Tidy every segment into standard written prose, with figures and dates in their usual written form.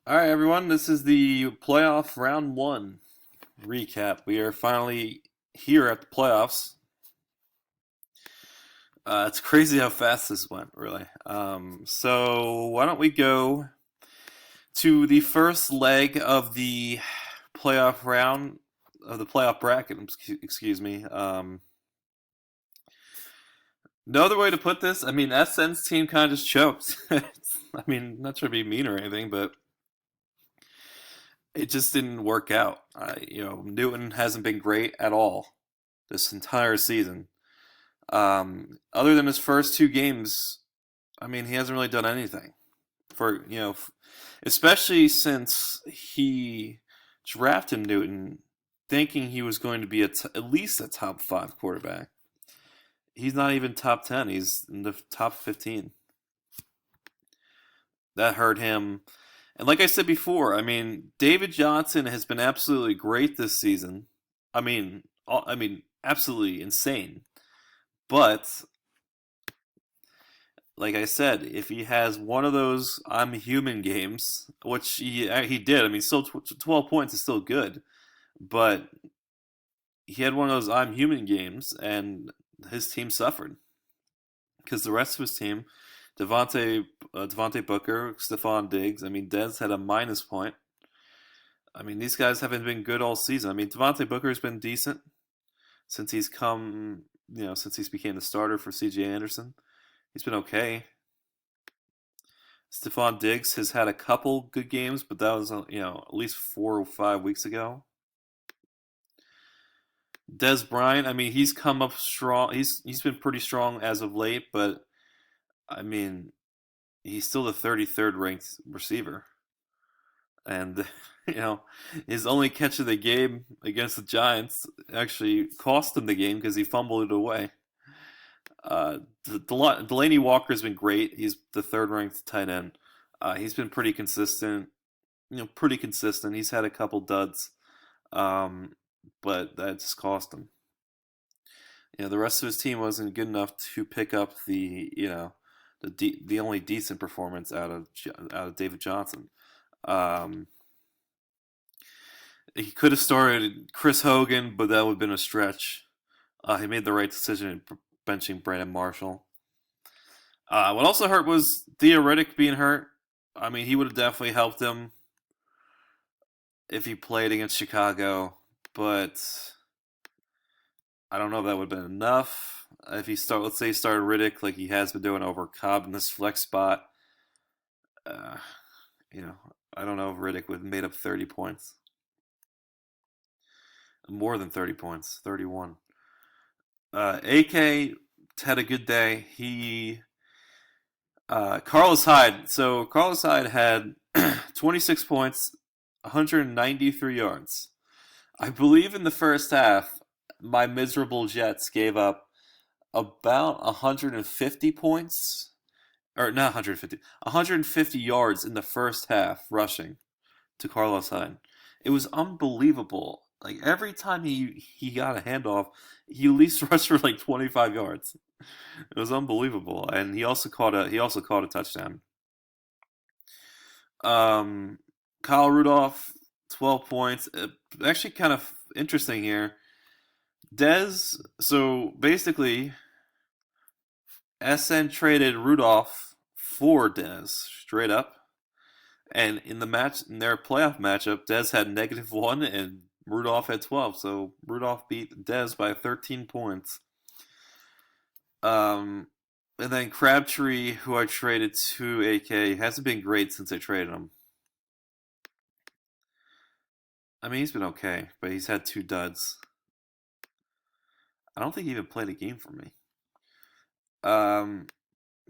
All right, everyone. This is the playoff round one recap. We are finally here at the playoffs. It's crazy how fast this went, really. So why don't we go to the first leg of the playoff round of the playoff bracket? Excuse me. No other way to put this. I mean, SN's team kind of just choked. I mean, not trying to be mean or anything, but it just didn't work out. Newton hasn't been great at all this entire season. Other than his first two games, I mean, he hasn't really done anything for especially since he drafted Newton, thinking he was going to be at least a top five quarterback. He's not even top 10. He's in the top 15. That hurt him. And like I said before, I mean, David Johnson has been absolutely great this season. I mean, absolutely insane. But like I said, if he has one of those "I'm human" games, which he did, I mean, still 12 points is still good, but he had one of those "I'm human" games, and his team suffered because the rest of his team, Devontae Booker, Stephon Diggs, I mean, Dez had a minus point. I mean, these guys haven't been good all season. I mean, Devontae Booker's been decent since since he's became the starter for C.J. Anderson. He's been okay. Stephon Diggs has had a couple good games, but that was at least 4 or 5 weeks ago. Des Bryant, I mean, he's come up strong. He's been pretty strong as of late, but I mean, he's still the 33rd ranked receiver, and his only catch of the game against the Giants actually cost him the game because he fumbled it away. Delaney Walker's been great. He's the third ranked tight end. He's been pretty consistent. Pretty consistent. He's had a couple duds, but that just cost him. The rest of his team wasn't good enough to pick up the only decent performance out of David Johnson. Um, he could have started Chris Hogan, but that would have been a stretch. He made the right decision in benching Brandon Marshall. What also hurt was Theo Riddick being hurt. I mean, he would have definitely helped him if he played against Chicago, but I don't know if that would have been enough. If let's say he started Riddick like he has been doing over Cobb in this flex spot, uh, you know, I don't know if Riddick would have made up 30 points. More than 30 points, 31. AK had a good day. Carlos Hyde. So Carlos Hyde had 26 points, 193 yards. I believe in the first half, my miserable Jets gave up about 150 points, or not 150, 150 yards in the first half rushing to Carlos Hyde. It was unbelievable. Like every time he got a handoff, he at least rushed for like 25 yards. It was unbelievable, and he also caught a touchdown. Um, Kyle Rudolph, 12 points. Actually, kind of interesting here. Dez. So basically, SN traded Rudolph for Dez straight up, and in their playoff matchup, Dez had -1 and Rudolph had 12. So Rudolph beat Dez by 13 points. Um, and then Crabtree, who I traded to AK, hasn't been great since I traded him. I mean, he's been okay, but he's had two duds. I don't think he even played a game for me. Um,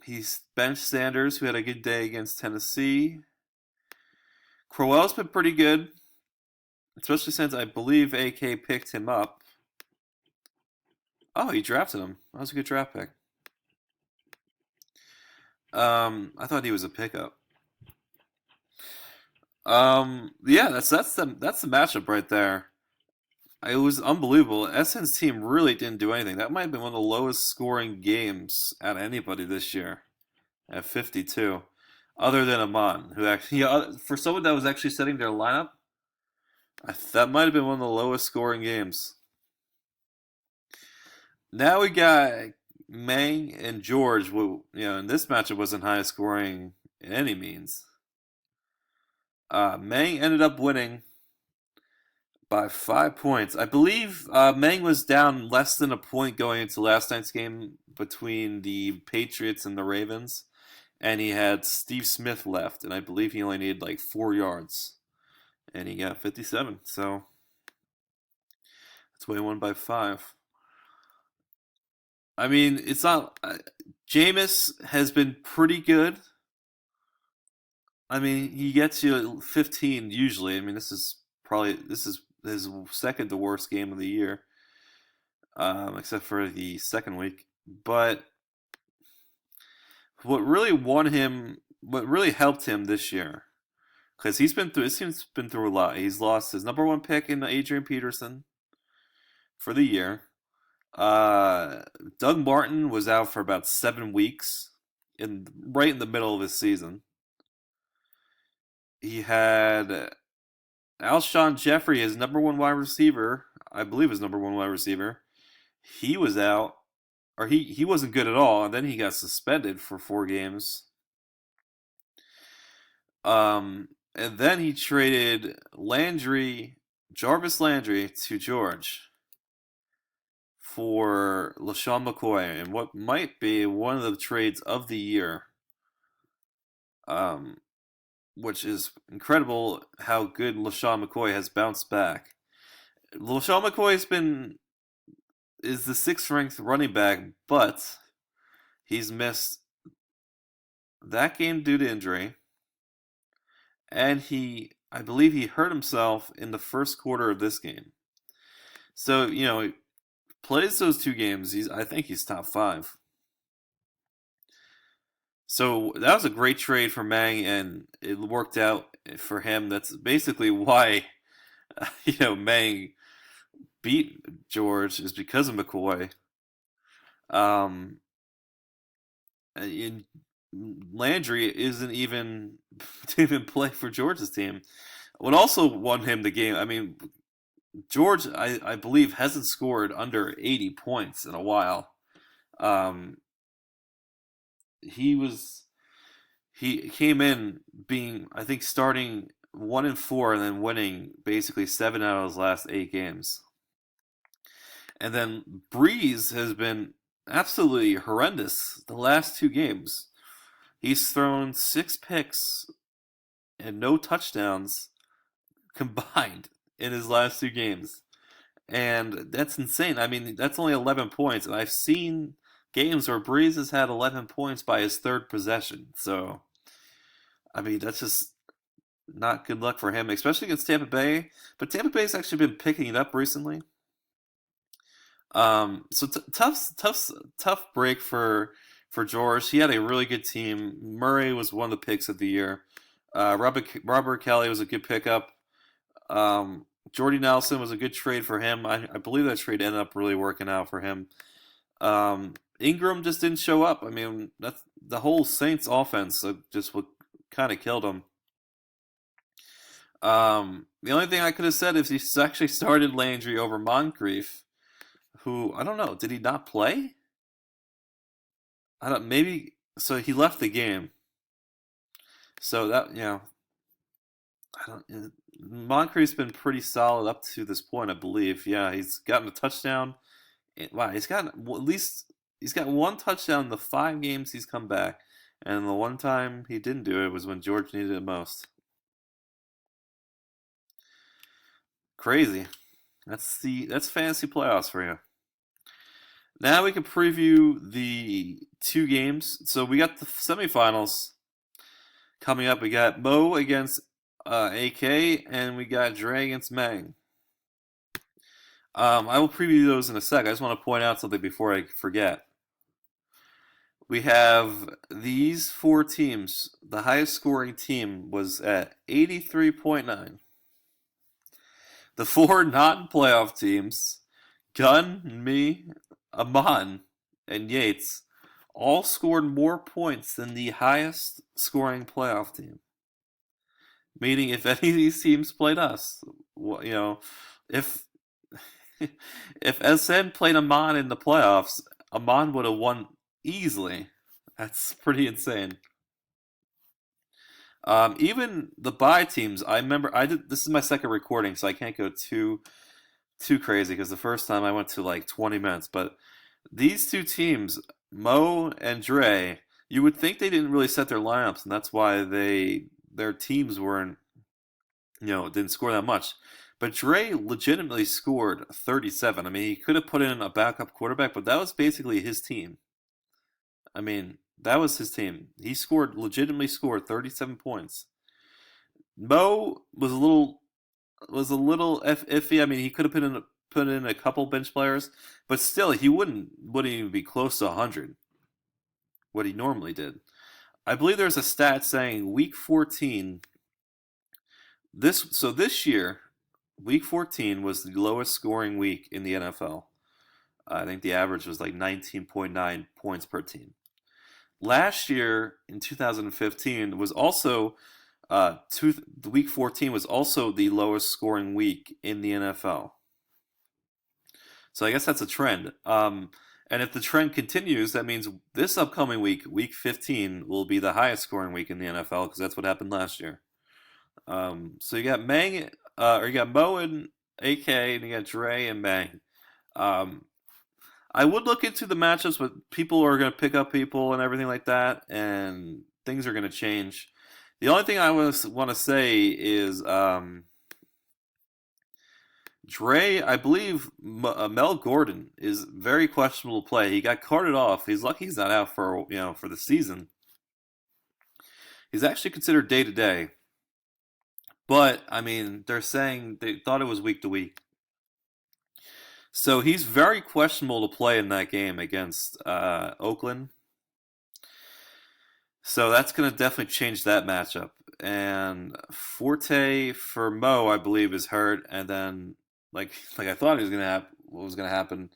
he's benched Sanders, who had a good day against Tennessee. Crowell's been pretty good, especially since I believe AK picked him up. Oh, he drafted him. That was a good draft pick. I thought he was a pickup. Yeah, that's the matchup right there. It was unbelievable. SN's team really didn't do anything. That might have been one of the lowest scoring games out of anybody this year at 52. other than Amon, who actually, yeah, for someone that was actually setting their lineup, that might have been one of the lowest scoring games. Now we got Mang and George. In this matchup wasn't high scoring in any means. Mang ended up winning by 5 points. I believe Mang was down less than a point going into last night's game between the Patriots and the Ravens, and he had Steve Smith left, and I believe he only needed like 4 yards, and he got 57. So that's why he won by 5. I mean, it's not. Jameis has been pretty good. I mean, he gets you 15 usually. I mean, this is his second to worst game of the year, except for the second week. But what really helped him this year, because he's been through a lot. He's lost his number one pick in Adrian Peterson for the year. Doug Martin was out for about 7 weeks, right in the middle of his season. He had Alshon Jeffrey, his number one wide receiver, I believe his number one wide receiver. He was out, or he wasn't good at all, and then he got suspended for 4 games. And then he traded Jarvis Landry to George for LaShawn McCoy, and what might be one of the trades of the year. Which is incredible how good LaShawn McCoy has bounced back. LaShawn McCoy is the 6th-ranked running back, but he's missed that game due to injury, and I believe he hurt himself in the first quarter of this game. So, he plays those 2 games. I think he's top 5. So that was a great trade for Mang, and it worked out for him. That's basically why, Mang beat George, is because of McCoy. And Landry didn't even play for George's team. What also won him the game, I mean, George, I believe, hasn't scored under 80 points in a while. He came in being, I think, starting 1-4 and then winning basically 7 out of his last 8 games. And then Breeze has been absolutely horrendous the last 2 games. He's thrown 6 picks and no touchdowns combined in his last 2 games. And that's insane. I mean, that's only 11 points. And I've seen games where Breeze has had 11 points by his 3rd possession. So, I mean, that's just not good luck for him, especially against Tampa Bay. But Tampa Bay's actually been picking it up recently. So tough break for George. He had a really good team. Murray was one of the picks of the year. Robert Kelly was a good pickup. Jordy Nelson was a good trade for him. I believe that trade ended up really working out for him. Ingram just didn't show up. I mean, that's the whole Saints offense just what kind of killed him. The only thing I could have said is he actually started Landry over Moncrief, who, I don't know, did he not play? Maybe, so he left the game. So that, Moncrief's been pretty solid up to this point, I believe. Yeah, he's gotten a touchdown. Wow, he's got 1 touchdown in the 5 games he's come back, and the one time he didn't do it was when George needed it most. Crazy. That's fantasy playoffs for you. Now we can preview the 2 games. So we got the semifinals coming up. We got Mo against AK, and we got Dre against Mang. I will preview those in a sec. I just want to point out something before I forget. We have these 4 teams. The highest scoring team was at 83.9. The 4 non-playoff teams, Gunn, me, Amon, and Yates, all scored more points than the highest scoring playoff team. Meaning, if any of these teams played us, if if SN played Amman in the playoffs, Amman would have won easily. That's pretty insane. Even the bye teams, I remember I did. This is my second recording, so I can't go too crazy because the first time I went to like 20 minutes. But these two teams, Mo and Dre, you would think they didn't really set their lineups, and that's why their teams weren't, didn't score that much. But Dre legitimately scored 37. I mean, he could have put in a backup quarterback, but that was basically his team. I mean, that was his team. He legitimately scored 37 points. Mo was a little iffy. I mean, he could have put in a couple bench players, but still, he wouldn't even be close to 100. What he normally did. I believe there's a stat saying week 14. This year, week 14 was the lowest scoring week in the NFL. I think the average was like 19.9 points per team. Last year in 2015 was also the week 14 was also the lowest scoring week in the NFL. So I guess that's a trend. And if the trend continues, that means this upcoming week, week 15, will be the highest scoring week in the NFL because that's what happened last year. So you got you got Mo and AK, and you got Dre and Mang. Um, I would look into the matchups, but people are going to pick up people and everything like that, and things are going to change. The only thing I want to say is Dre, I believe Mel Gordon is very questionable to play. He got carted off. He's lucky he's not out for the season. He's actually considered day to day, but I mean they're saying they thought it was week to week. So he's very questionable to play in that game against Oakland. So that's going to definitely change that matchup. And Forte for Mo, I believe, is hurt, and then like I thought he was going to what was going to happen.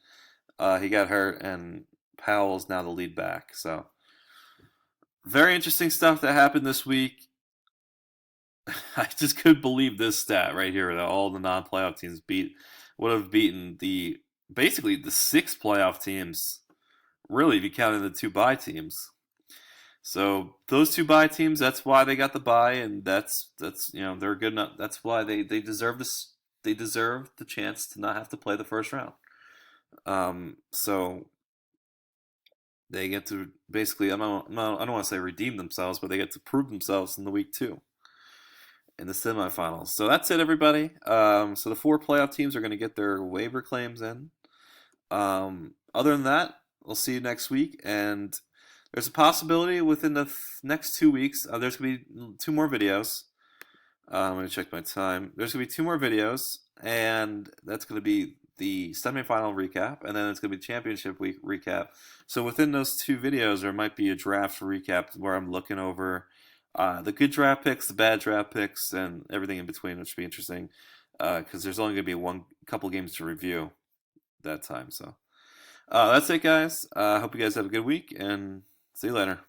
He got hurt, and Powell's now the lead back. So very interesting stuff that happened this week. I just couldn't believe this stat right here that all the non-playoff teams would have beaten basically the six playoff teams. Really, if you counted the two bye teams. So those two bye teams, that's why they got the bye, and that's they're good enough. That's why they deserve this. They deserve the chance to not have to play the first round. So they get to basically I don't want to say redeem themselves, but they get to prove themselves in the week two in the semifinals. So that's it, everybody. So the four playoff teams are going to get their waiver claims in. Other than that, we'll see you next week, and there's a possibility within the next 2 weeks, there's going to be two more videos. I'm going to check my time. There's going to be two more videos, and that's going to be the semifinal recap, and then it's going to be championship week recap. So within those two videos, there might be a draft recap where I'm looking over the good draft picks, the bad draft picks, and everything in between, which should be interesting because there's only going to be couple games to review that time. So that's it, guys. Hope you guys have a good week, and see you later.